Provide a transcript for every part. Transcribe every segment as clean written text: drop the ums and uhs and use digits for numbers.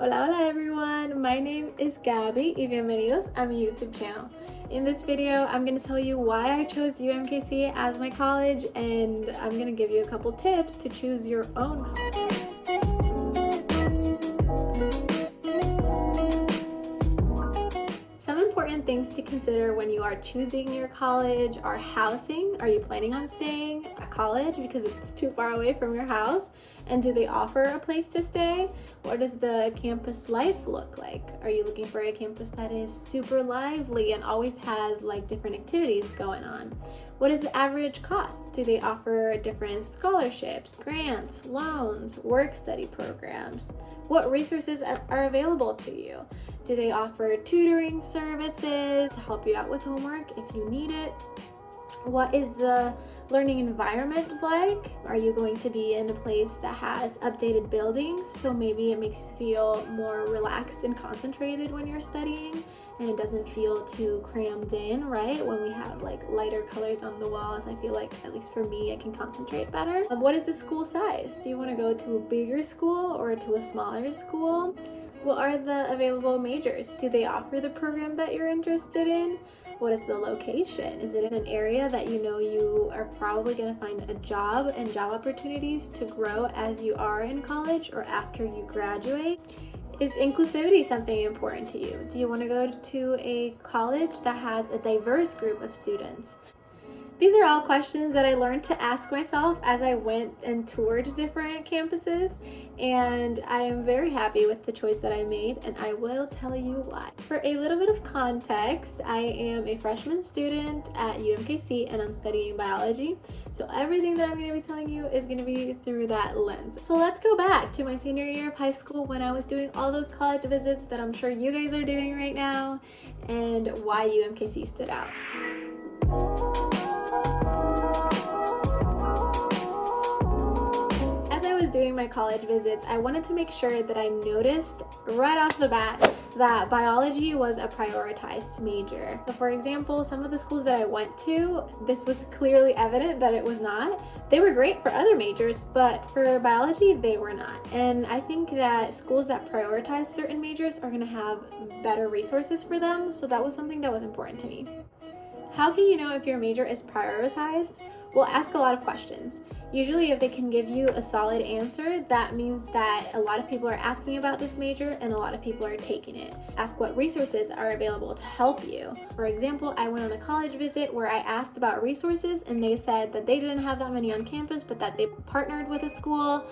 Hola, hola everyone, my name is Gabby y bienvenidos a mi YouTube channel. In this video, I'm going to tell you why I chose UMkc as my college, and I'm going to give you a couple tips to choose your own college. Some important things to consider when you are choosing your college are housing. Are you planning on staying at college because it's too far away from your house? And do they offer a place to stay? What does the campus life look like? Are you looking for a campus that is super lively and always has like different activities going on? What is the average cost? Do they offer different scholarships, grants, loans, work-study programs? What resources are available to you? Do they offer tutoring services to help you out with homework if you need it? What is the learning environment like? Are you going to be in a place that has updated buildings, so maybe it makes you feel more relaxed and concentrated when you're studying and it doesn't feel too crammed in, right? When we have like lighter colors on the walls, I feel like, at least for me, I can concentrate better. What is the school size? Do you want to go to a bigger school or to a smaller school? What are the available majors? Do they offer the program that you're interested in? What is the location? Is it in an area that you know you are probably going to find a job and job opportunities to grow as you are in college or after you graduate? Is inclusivity something important to you? Do you want to go to a college that has a diverse group of students? These are all questions that I learned to ask myself as I went and toured different campuses, and I am very happy with the choice that I made, and I will tell you why. For a little bit of context, I am a freshman student at UMkc and I'm studying biology, so everything that I'm going to be telling you is going to be through that lens. So let's go back to my senior year of high school when I was doing all those college visits that I'm sure you guys are doing right now, and why UMkc stood out. Doing my college visits, I wanted to make sure that I noticed right off the bat that biology was a prioritized major. So for example, some of the schools that I went to, this was clearly evident that it was not. They were great for other majors, but for biology, they were not. And I think that schools that prioritize certain majors are going to have better resources for them, so that was something that was important to me. How can you know if your major is prioritized? Well, ask a lot of questions. Usually if they can give you a solid answer, that means that a lot of people are asking about this major and a lot of people are taking it. Ask what resources are available to help you. For example, I went on a college visit where I asked about resources and they said that they didn't have that many on campus, but that they partnered with a school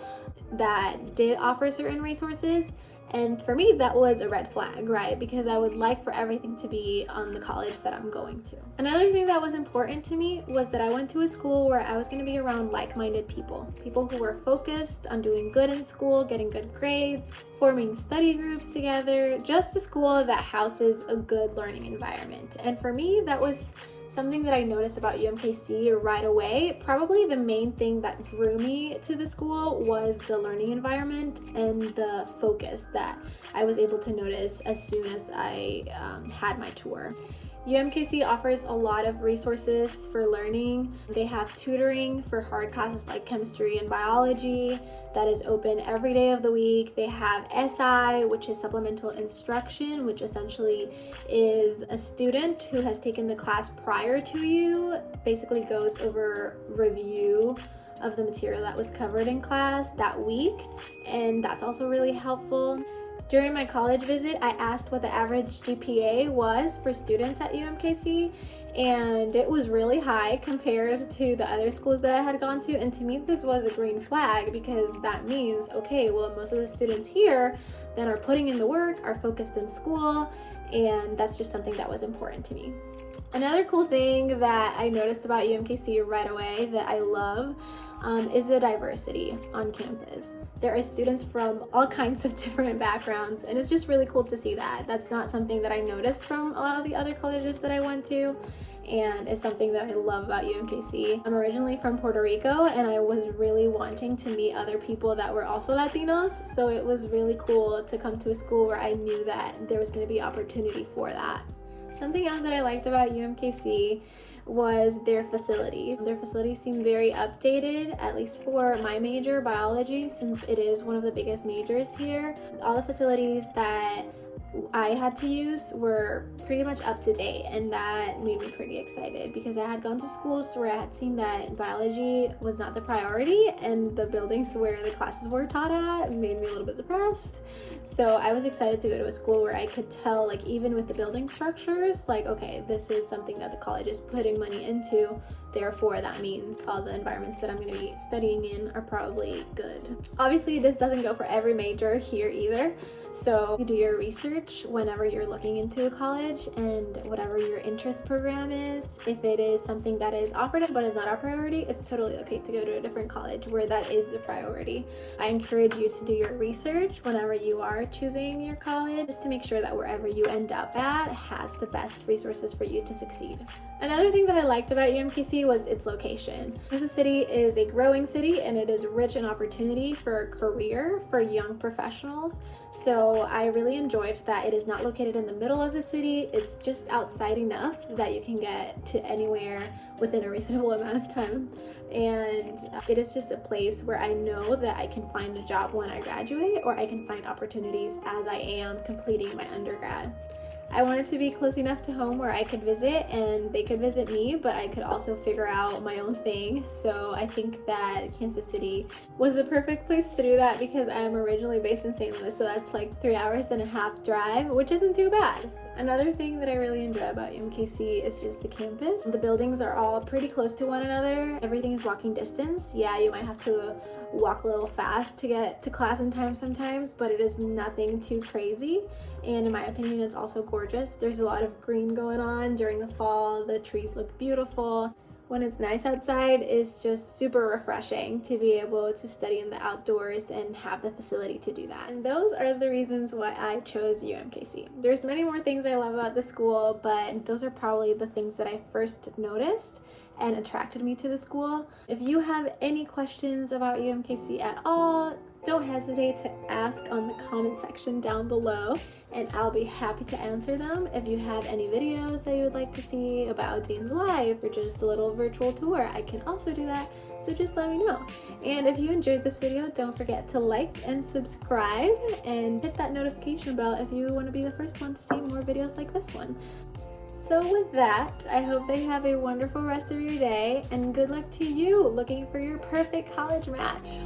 that did offer certain resources. And for me, that was a red flag, right? Because I would like for everything to be on the college that I'm going to. Another thing that was important to me was that I went to a school where I was going to be around like-minded people. People who were focused on doing good in school, getting good grades, forming study groups together, just a school that houses a good learning environment. And for me, that was something that I noticed about UMkc right away. Probably the main thing that drew me to the school was the learning environment and the focus that I was able to notice as soon as I had my tour. UMkc offers a lot of resources for learning. They have tutoring for hard classes like chemistry and biology that is open every day of the week. They have SI, which is supplemental instruction, which essentially is a student who has taken the class prior to you, basically goes over review of the material that was covered in class that week, and that's also really helpful. During my college visit, I asked what the average GPA was for students at UMkc, and it was really high compared to the other schools that I had gone to, and to me this was a green flag because that means, okay, well, most of the students here that are putting in the work are focused in school, and that's just something that was important to me. Another cool thing that I noticed about UMkc right away that I love is the diversity on campus. There are students from all kinds of different backgrounds, and it's just really cool to see that. That's not something that I noticed from a lot of the other colleges that I went to, and it's something that I love about UMkc. I'm originally from Puerto Rico, and I was really wanting to meet other people that were also Latinos, so it was really cool to come to a school where I knew that there was going to be opportunity for that. Something else that I liked about UMkc was their facilities. Their facilities seem very updated, at least for my major, biology, since it is one of the biggest majors here. All the facilities that I had to use were pretty much up to date, and that made me pretty excited because I had gone to schools where I had seen that biology was not the priority, and the buildings where the classes were taught at made me a little bit depressed. So I was excited to go to a school where I could tell, like, even with the building structures, like, okay, this is something that the college is putting money into, therefore that means all the environments that I'm going to be studying in are probably good. Obviously, this doesn't go for every major here either, so you do your research whenever you're looking into a college, and whatever your interest program is, if it is something that is offered but is not our priority, it's totally okay to go to a different college where that is the priority. I encourage you to do your research whenever you are choosing your college, just to make sure that wherever you end up at has the best resources for you to succeed. Another thing that I liked about UMkc was its location. Kansas City is a growing city, and it is rich in opportunity for a career for young professionals. So I really enjoyed that it is not located in the middle of the city. It's just outside enough that you can get to anywhere within a reasonable amount of time. And it is just a place where I know that I can find a job when I graduate, or I can find opportunities as I am completing my undergrad. I wanted to be close enough to home where I could visit and they could visit me, but I could also figure out my own thing. So I think that Kansas City was the perfect place to do that because I'm originally based in St. Louis, so that's like 3.5 hours drive, which isn't too bad. Another thing that I really enjoy about UMkc is just the campus. The buildings are all pretty close to one another. Everything is walking distance. Yeah, you might have to walk a little fast to get to class in time sometimes, but it is nothing too crazy. And in my opinion, it's also gorgeous. There's a lot of green going on during the fall. The trees look beautiful. When it's nice outside, it's just super refreshing to be able to study in the outdoors and have the facility to do that. And those are the reasons why I chose UMkc. There's many more things I love about the school, but those are probably the things that I first noticed and attracted me to the school. If you have any questions about UMkc at all, don't hesitate to ask on the comment section down below, and I'll be happy to answer them. If you have any videos that you would like to see about day in the life or just a little virtual tour, I can also do that, so just let me know. And if you enjoyed this video, don't forget to like and subscribe and hit that notification bell if you want to be the first one to see more videos like this one. So with that, I hope that you have a wonderful rest of your day, and good luck to you looking for your perfect college match.